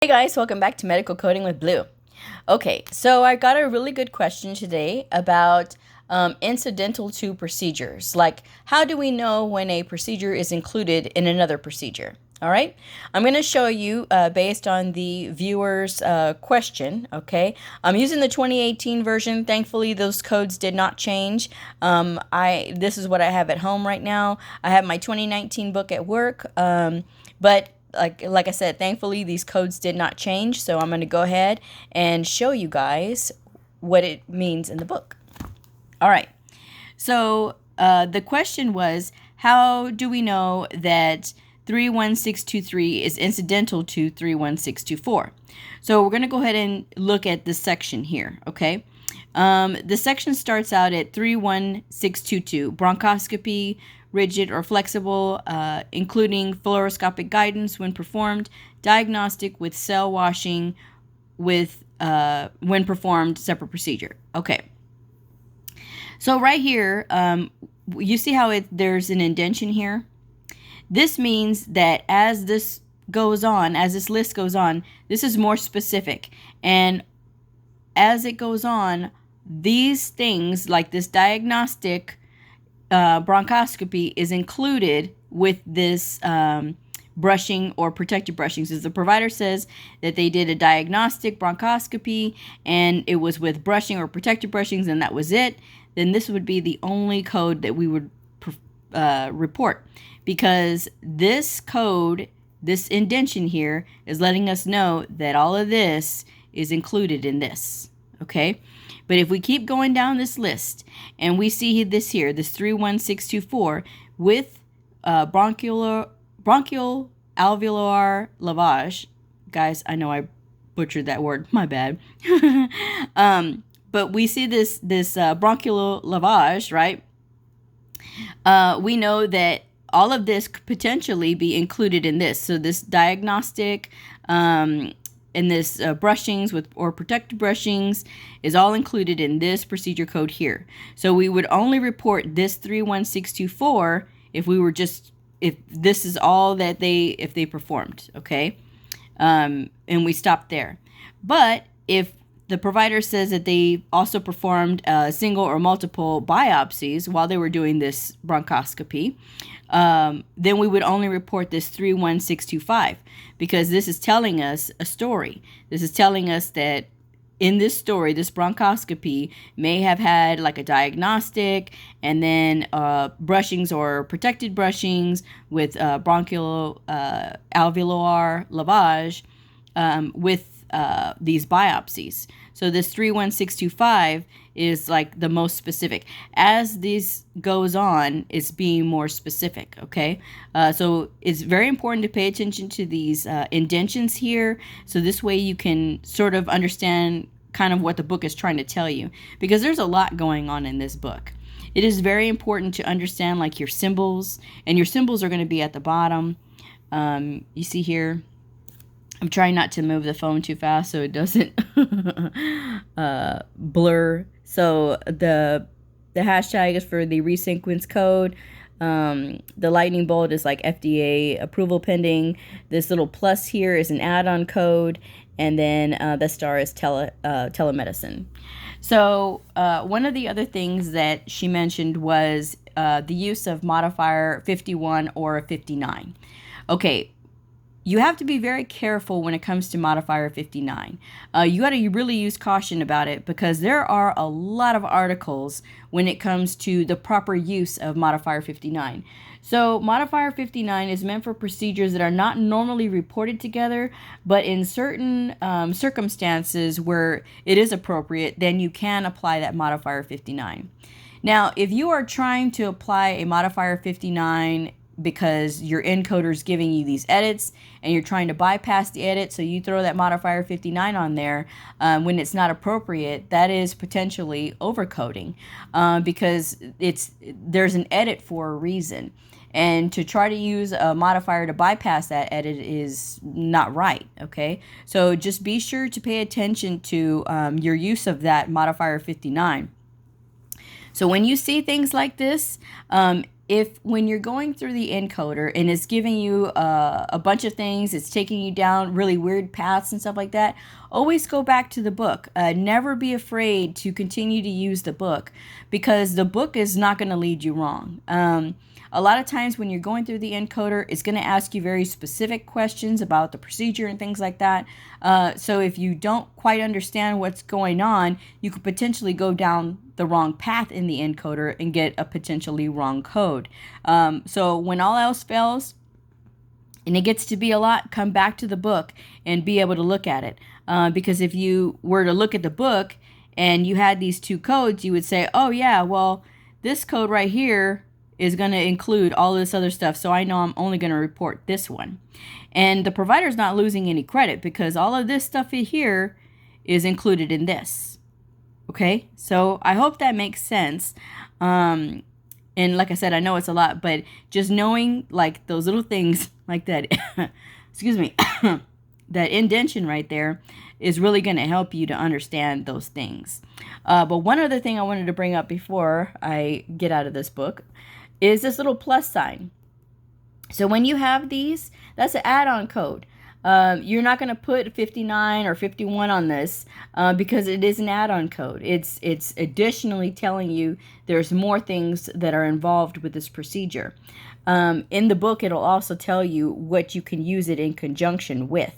Hey guys, welcome back to Medical Coding with Blue. Okay, so I got a really good question today about incidental to procedures. Like, how do we know when a procedure is included in another procedure? All right, I'm going to show you based on the viewer's question. Okay, I'm using the 2018 version. Thankfully, those codes did not change. This is what I have at home right now. I have my 2019 book at work, but like I said, thankfully these codes did not change, so I'm going to go ahead and show you guys what it means in the book. All right, so the question was, how do we know that 31623 is incidental to 31624? So we're going to go ahead and look at this section here, okay? The section starts out at 31622, bronchoscopy, rigid or flexible, including fluoroscopic guidance when performed, diagnostic with cell washing with when performed, separate procedure. Okay. So right here, you see how there's an indentation here? This means that as this goes on, as this list goes on, this is more specific. And as it goes on, these things like this diagnostic bronchoscopy is included with this brushing or protective brushings. As the provider says that they did a diagnostic bronchoscopy and it was with brushing or protective brushings and that was it, then this would be the only code that we would report, because this code, this indentation here, is letting us know that all of this is included in this, okay? But if we keep going down this list and we see this here, this 31624 with bronchial alveolar lavage. Guys, I know I butchered that word. My bad. But we see this bronchial lavage, right? We know that all of this could potentially be included in this. So this diagnostic and this brushings with or protective brushings is all included in this procedure code here. So we would only report this 31624 if we were if this is all that if they performed, okay? And we stopped there. But if the provider says that they also performed single or multiple biopsies while they were doing this bronchoscopy, then we would only report this 31625, because this is telling us a story. This is telling us that in this story, this bronchoscopy may have had like a diagnostic and then brushings or protected brushings with bronchial alveolar lavage with these biopsies. So this 31625 is like the most specific. As this goes on, it's being more specific, okay? So it's very important to pay attention to these indentions here, so this way you can sort of understand kind of what the book is trying to tell you, because there's a lot going on in this book. It is very important to understand like your symbols, and your symbols are going to be at the bottom. You see here, I'm trying not to move the phone too fast so it doesn't blur. So the hashtag is for the resequence code. The lightning bolt is like FDA approval pending. This little plus here is an add-on code. And then the star is telemedicine. So one of the other things that she mentioned was the use of modifier 51 or 59. Okay. You have to be very careful when it comes to modifier 59. You got to really use caution about it, because there are a lot of articles when it comes to the proper use of modifier 59. So modifier 59 is meant for procedures that are not normally reported together, but in certain circumstances where it is appropriate, then you can apply that modifier 59. Now, if you are trying to apply a modifier 59 because your encoder is giving you these edits and you're trying to bypass the edit, so you throw that modifier 59 on there when it's not appropriate, that is potentially overcoding, because there's an edit for a reason. And to try to use a modifier to bypass that edit is not right, okay? So just be sure to pay attention to your use of that modifier 59. So when you see things like this, if when you're going through the encoder and it's giving you a bunch of things, it's taking you down really weird paths and stuff like that, always go back to the book. Never be afraid to continue to use the book, because the book is not going to lead you wrong. A lot of times when you're going through the encoder, it's going to ask you very specific questions about the procedure and things like that. So if you don't quite understand what's going on, you could potentially go down the wrong path in the encoder and get a potentially wrong code. So when all else fails, and it gets to be a lot, come back to the book and be able to look at it. Because if you were to look at the book and you had these two codes, you would say, oh yeah, well, this code right here is going to include all this other stuff, so I know I'm only going to report this one. And the provider's not losing any credit, because all of this stuff here is included in this. Okay, so I hope that makes sense. And like I said, I know it's a lot, but just knowing like those little things like that, excuse me, that indentation right there is really going to help you to understand those things. But one other thing I wanted to bring up before I get out of this book is this little plus sign. So when you have these, that's an add-on code. You're not going to put 59 or 51 on this because it is an add-on code. It's additionally telling you there's more things that are involved with this procedure. In the book, it'll also tell you what you can use it in conjunction with.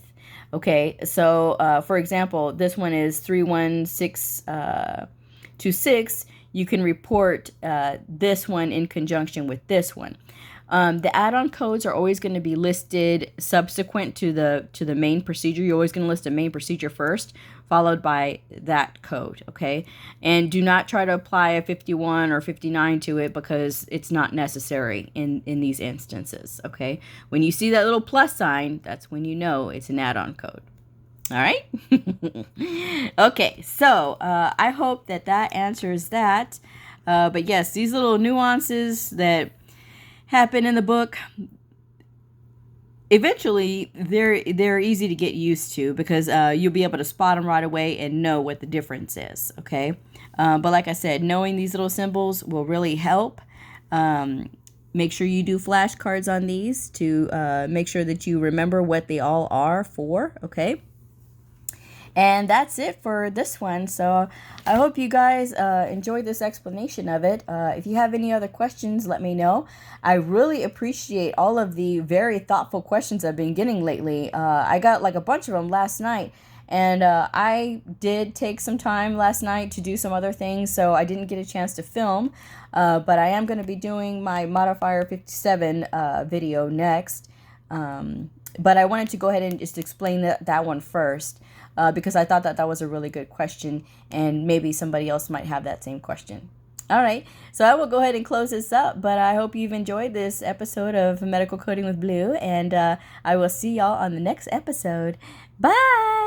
Okay, so for example, this one is 31626. You can report this one in conjunction with this one. The add-on codes are always going to be listed subsequent to the main procedure. You're always going to list a main procedure first, followed by that code, okay? And do not try to apply a 51 or 59 to it, because it's not necessary in these instances, okay? When you see that little plus sign, that's when you know it's an add-on code. All right. Okay, so I hope that answers that. But yes, these little nuances that happen in the book, eventually they're easy to get used to, because you'll be able to spot them right away and know what the difference is. Okay, but like I said, knowing these little symbols will really help. Make sure you do flashcards on these to make sure that you remember what they all are for. Okay. And that's it for this one. So I hope you guys enjoyed this explanation of it. If you have any other questions, let me know. I really appreciate all of the very thoughtful questions I've been getting lately. I got like a bunch of them last night. And I did take some time last night to do some other things, so I didn't get a chance to film. But I am going to be doing my Modifier 57 video next. But I wanted to go ahead and just explain that one first. Because I thought that was a really good question, and maybe somebody else might have that same question. All right, so I will go ahead and close this up, but I hope you've enjoyed this episode of Medical Coding with Blue, and I will see y'all on the next episode. Bye!